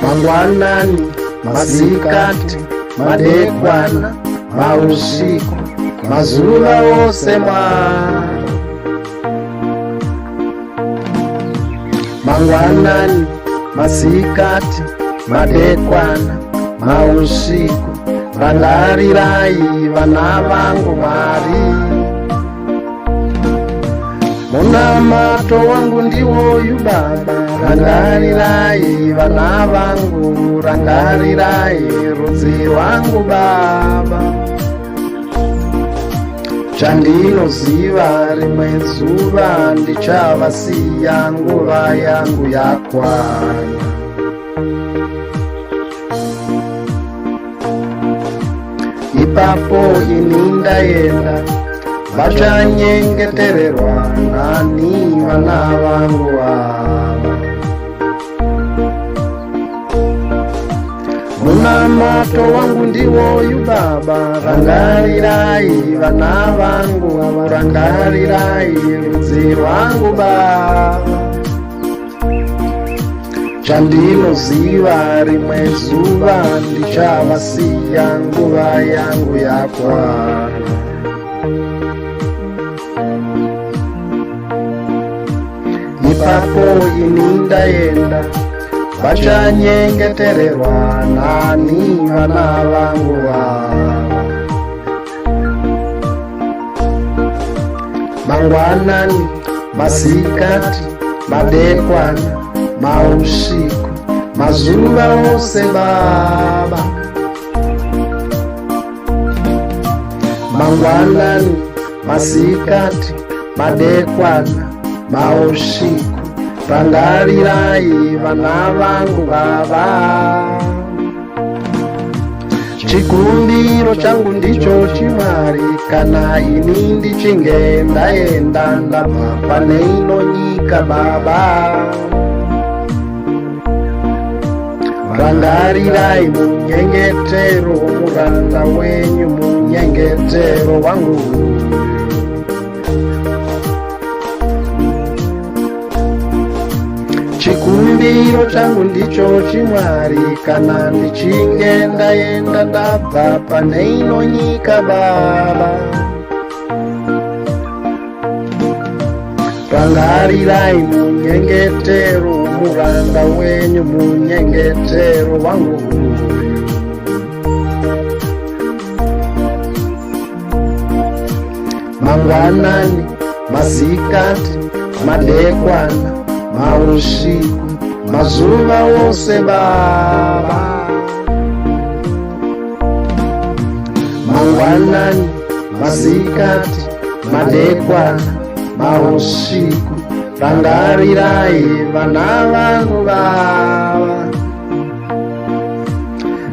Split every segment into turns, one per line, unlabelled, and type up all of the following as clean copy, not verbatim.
Mangwanani, masikati, madekwana, mausiku, mazuva ose mwari. Mangwanani, masikati, madekwana, mausiku, rangarirai vana vangu Mwari. Munamato wangu ndiwoyu Baba, rangarirai vana vangu, rangarirai rudzi rwangu Baba. Chandinoziva rimwe zuva ndichavasiya nguva yangu yakwana. Ipapo ini ndaenda, vachanyengetererwa nani vana vangu ava. Munamato wangu ndiwoyu Baba, rangarirai vana vangu, rangarirai rudzi rwangu Baba. Chandinoziva rimwe zuva ndichavasiya nguva yangu yakwana. Ipapo ini ndaenda, vachanyengetererwa nani vana vangu ava. Mangwanani, masikati, madekwana, mausiku, mazuva ose Baba. Mangwanani, masikati, madekwana, mausiku, rangarirai vana vangu Baba. Chikumbiro changu ndicho chimwari, kana ini ndichinge ndaenda ndabva pane ino nyika Baba. Rangarirai munyengetero muranda wenyu, munyengetero wangu. Chikumbiro changu ndicho chimwari, kana ndichinge ndaenda ndabva pane ino nyika Baba. Rangarirai munyengetero muranda wenyu, munyengetero wangu. Mangwanani, masikati, madekwana, mausiku, mazuva ose Baba. Mangwanani, masikati, madekwana, mausiku, rangarirai vana vangu Baba.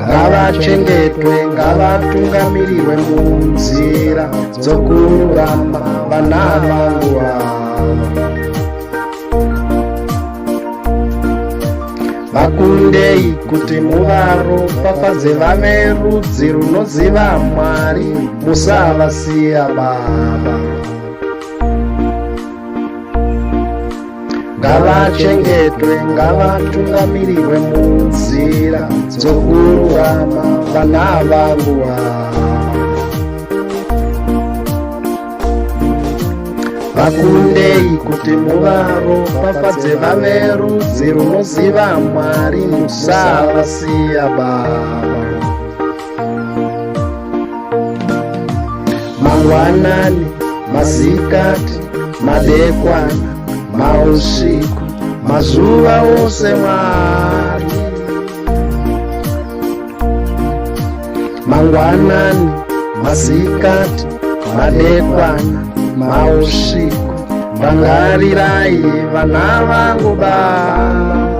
Ngavachengetwe, ngavatungamiriwe munzira dzokururama vana vangu ava. Vakundei kuti muvaropafadze, vave rudzi runoziva Mwari, musavasiya Baba. Ngavachengetwe, ngavatungamiriwe munzira dzokururama vana vangu ava. Vakundei kuti muvaropafadze, vave rudzi runoziva Mwari, musavasiya Baba. Mangwanani, masikati, madekwana, mausiku, mazuva ose Mwari. Mangwanani, masikati, madekwana, mausiku, rangarirai vana vangu Baba.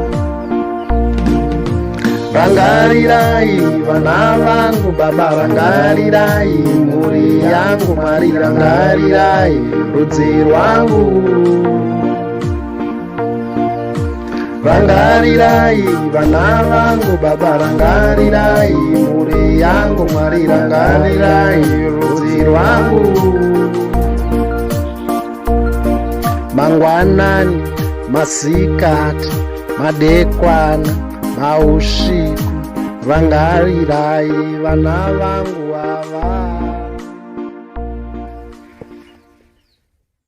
Rangarirai vana vangu Baba, rangarirai mhuri yangu Mwari, rangarirai rudzi rwangu. Rangarirai vana vangu Baba, rangarirai mhuri yangu. ngalirai rudzi rwangu. Mangwanani, masikati, madekwana, maushiku, rangarirai vana vangu ava.